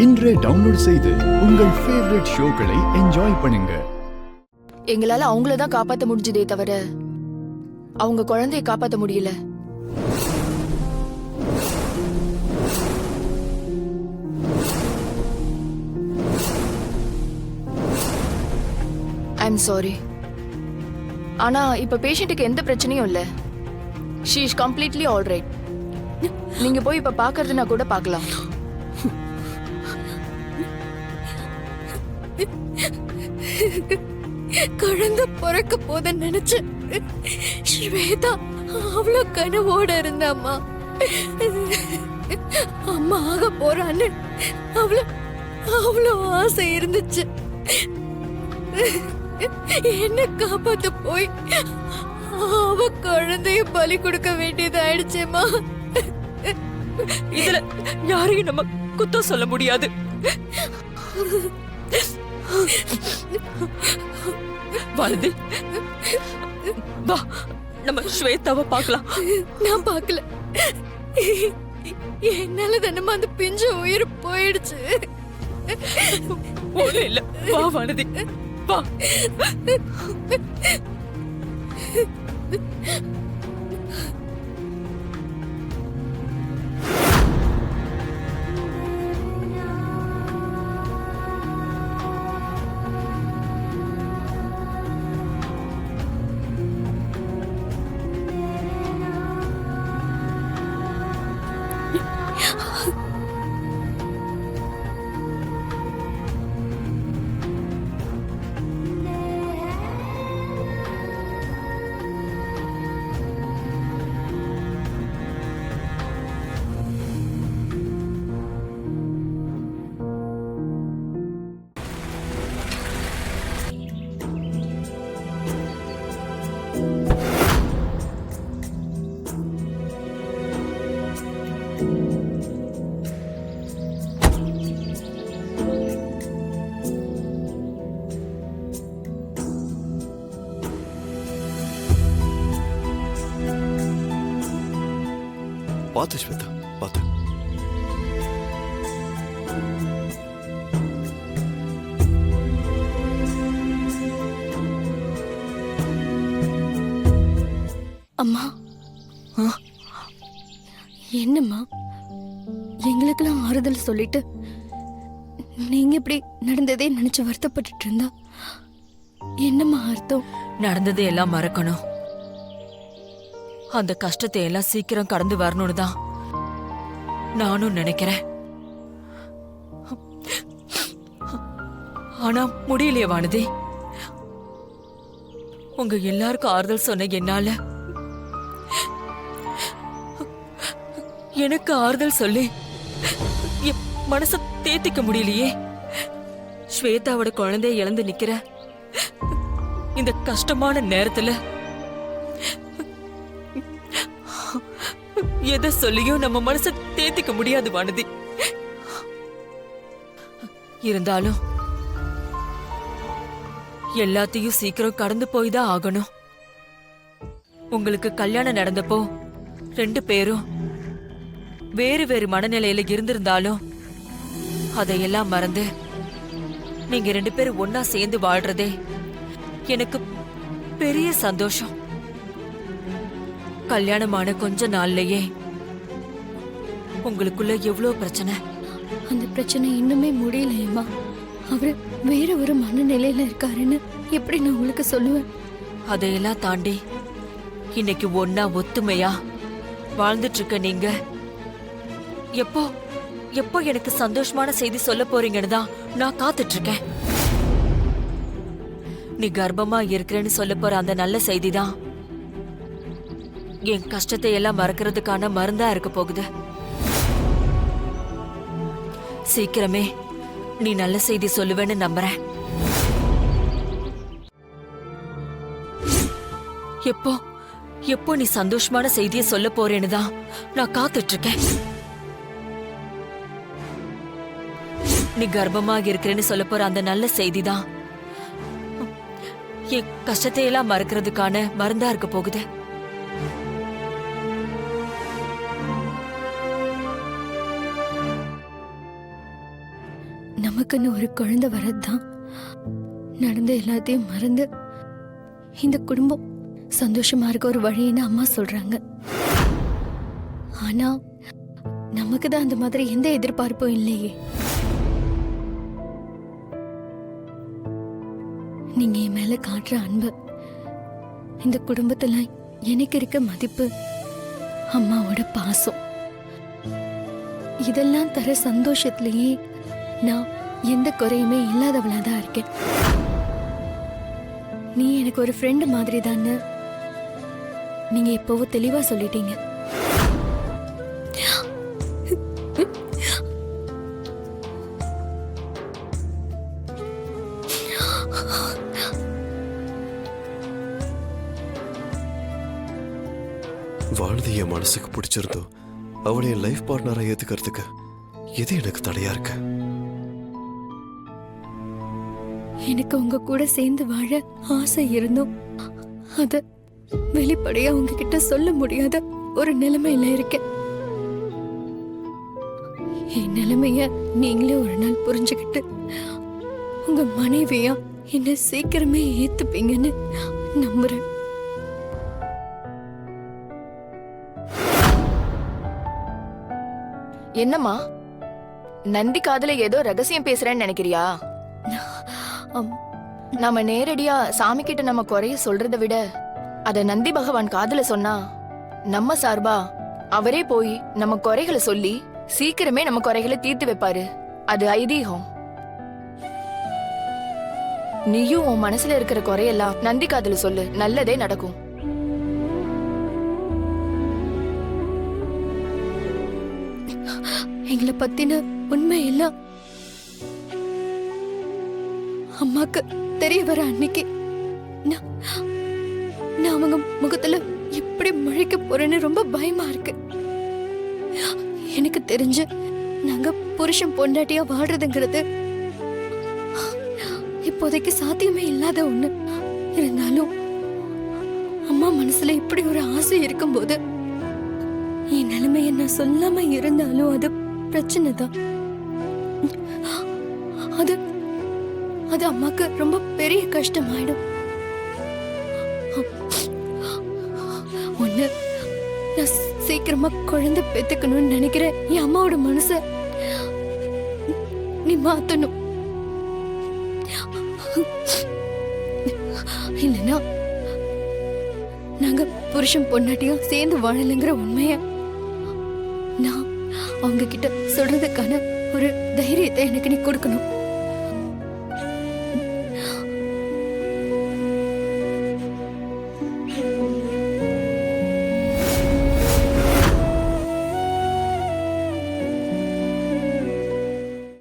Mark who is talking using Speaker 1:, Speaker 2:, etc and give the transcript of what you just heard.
Speaker 1: இன்றே டவுன்லோட் செய்து உங்கள் ஃபேவரட் ஷோக்களை என்ஜாய் பண்ணுங்க.
Speaker 2: எங்களால அவங்கள தான் காப்பாத்த முடிஞ்சதே தவிர அவங்க குழந்தைய காப்பாத்த முடியல. I'm sorry. ஆனா இப்ப பேஷண்ட்டுக்கு எந்த பிரச்சனையும் இல்ல. She is completely all right. நீங்க போய் இப்ப பாக்குறதுனா கூட பார்க்கலாம்.
Speaker 3: குழந்தை பிறக்க போத நினைச்சு ஸ்வேதா அவ்வளவு கனவோட இருந்தாம்மா. அம்மா ஆக போறான்னு அவ்வளவு ஆசை இருந்துச்சு. என்ன காப்பாத்த போய் அவ குழந்தைய பலி கொடுக்க வேண்டியது ஆயிடுச்சேம்மா.
Speaker 4: இதுல யாரையும் நம்ம குத்தம் சொல்ல முடியாது. வருது, வா நம்ம ஸ்வேதாவை பார்க்கலாம்.
Speaker 3: நான் பார்க்கல. என்னால தானமா அந்த பிஞ்சு உயிர் போயிடுச்சு.
Speaker 4: ஒண்ணு இல்ல, வா வானதி வா.
Speaker 5: பார்த்து ஸ்வேதா, பார்த்து.
Speaker 3: அம்மா, என்னம்மா எங்களுக்கெல்லாம் ஆறுதல் சொல்லிட்டு நீங்க இப்படி நடந்ததே நினைச்சு வருத்தப்பட்டு இருந்தா என்னம்மா அர்த்தம்?
Speaker 4: நடந்ததை எல்லாம் மறக்கணும். அந்த கஷ்டத்தை எல்லாம் சீக்கிரம் கடந்து வரணும்னு தான் நானும் நினைக்கிறேன். ஆனா முடியலையே வானதி. உங்க எல்லாருக்கும் ஆறுதல் சொன்ன என்னால எனக்கு ஆறுதல் சொல்லி என் மனச தேத்திக்க முடியலையே. ஸ்வேதாவோட குழந்தைய இழந்து நிக்கிற இந்த கஷ்டமான நேரத்துல எதை சொல்லியும் நம்ம மனச தேத்திக்க முடியாது வானதி. இருந்தாலும் எல்லாத்தையும் சீக்கிரம் கடந்து போய் தான் ஆகணும். உங்களுக்கு கல்யாணம் நடந்தப்போ 2 பேரும் வேறு வேறு மனநிலையில இருந்திருந்தாலும் அதையெல்லாம் மறந்து நீங்க 2 பேரும் ஒன்னா சேர்ந்து வாழ்றதே எனக்கு பெரிய சந்தோஷம். கல்யாணமான கொஞ்ச நாள்லயே உங்களுக்குள்ள எவ்வளவு பிரச்சனை.
Speaker 3: அந்த பிரச்சனை இன்னுமே முடியலையம்மா. அவரு வேற ஒரு மனநிலையில இருக்காருன்னு எப்படி நான் உங்களுக்கு சொல்லுவேன்?
Speaker 4: அதையெல்லாம் தாண்டி இன்னைக்கு ஒன்னா ஒத்துமையா வாழ்ந்துட்டு இருக்க நீங்க எப்போ எப்போ எனக்கு சந்தோஷமான செய்தி சொல்ல போறீங்கன்னு தான் நான் காத்துட்டு இருக்கேன். நீ கர்ப்பமா இருக்கிறேன்னு சொல்ல போற அந்த நல்ல செய்தி தான் என் கஷ்டத்தை எல்லாம் மறக்கிறதுக்கான மருந்தா இருக்க போகுது. சீக்கிரமே நீ நல்ல செய்தி சொல்லுவேன்னு நம்புறேன். எப்போ எப்போ நீ சந்தோஷமான செய்தியை சொல்ல போறேன்னு தான் நான் காத்துட்டு இருக்கேன். நீ கர்ப்பமாக இருக்கிறேன்னு சொல்ல போற அந்த நல்ல செய்தி தான் என் கஷ்டத்தை எல்லாம் மறக்கிறதுக்கான மருந்தா இருக்க போகுது.
Speaker 3: நமக்குன்னு ஒரு குழந்தை வரதுதான் நடந்த எல்லாத்தையும் மறந்து இந்த குடும்பம் சந்தோஷமா இருக்க ஒரு வழின்னு அம்மா சொல்றாங்க. ஆனா நமக்கு தான் அந்த மாதிரி எந்த எதிர்பார்ப்பும் இல்லையே. நீங்க என் மேல காட்டுற அன்பு, இந்த குடும்பத்துல எனக்கு இருக்க மதிப்பு, அம்மாவோட பாசம், இதெல்லாம் தர சந்தோஷத்திலேயே நான் எந்த குறையுமே இல்லாதவளாதான் இருக்கேன். நீ எனக்கு ஒரு ஃப்ரெண்டு மாதிரி தானே நீங்க எப்பவோ தெளிவா சொல்லிட்டீங்க.
Speaker 5: வாழ்ந்து என் மனசுக்கு பிடிச்சிருந்தோ அவளை என் லைஃப் பார்ட்னரா ஏத்துக்கிறதுக்கு எது எனக்கு தடையா இருக்கு?
Speaker 3: எனக்கு உங்க கூட சேர்ந்து வாழ ஆசை இருந்தும் அத வெளிப்படையா உங்ககிட்ட சொல்ல முடியாத ஒரு நிலைமையில இருக்கேன். என் நிலைமைய நீங்களே ஒரு நாள் புரிஞ்சுக்கிட்டு உங்க மனைவியா என்ன சீக்கிரமே ஏத்துப்பீங்கன்னு நம்புறேன்.
Speaker 2: என்னம்மா, நந்தி காதுல ஏதோ ரகசியம் பேசுறேன்னு நினைக்கிறியா?
Speaker 3: அம்,
Speaker 2: நாம நேரடியா சாமி கிட்ட நம்ம குறைய சொல்றதை விட அத நந்தி பகவான் காதுல சொன்னா நம்ம சார்பா அவரே போய் நம்ம குறைகளை சொல்லி சீக்கிரமே நம்ம குறைகளை தீர்த்து வைப்பாரு. அது ஐதீகம். நீயும் உன் மனசுல இருக்கிற குறையெல்லாம் நந்தி காதுல சொல்லு, நல்லதே நடக்கும்.
Speaker 3: எங்களை பத்தின உண்மை எல்லாம் அம்மாக்கு தெரிய வர அன்னைக்கு நான் அவங்க முகத்துல எப்படி முழிக்க போறேன்னு ரொம்ப பயமா இருக்கு. எனக்கு தெரிஞ்சு நாங்க புருஷன் பொண்டாட்டியா வாழ்றதுங்கிறது இப்போதைக்கு சாத்தியமே இல்லாத ஒண்ணு. இருந்தாலும் அம்மா மனசுல இப்படி ஒரு ஆசை இருக்கும்போது என் நிலைமைய நான் சொல்லாம இருந்தாலும் அது பிரச்சனை தான். அது அது அம்மாக்கு ரொம்ப பெரிய கஷ்டமாயிடும். ஒண்ணு, நான் சீக்கிரமா குழந்தை பெத்துக்கணும்னு நினைக்கிறேன். என் அம்மாவோட மனச நீ மாத்தணும். இல்லைன்னா நாங்க புருஷன் பொண்டாட்டியும் சேர்ந்து வாழலைங்கிற உண்மைய நான் அவங்க கிட்ட சொல்றதுக்கான ஒரு தைரியத்தை எனக்கு நீ கொடுக்கணும்.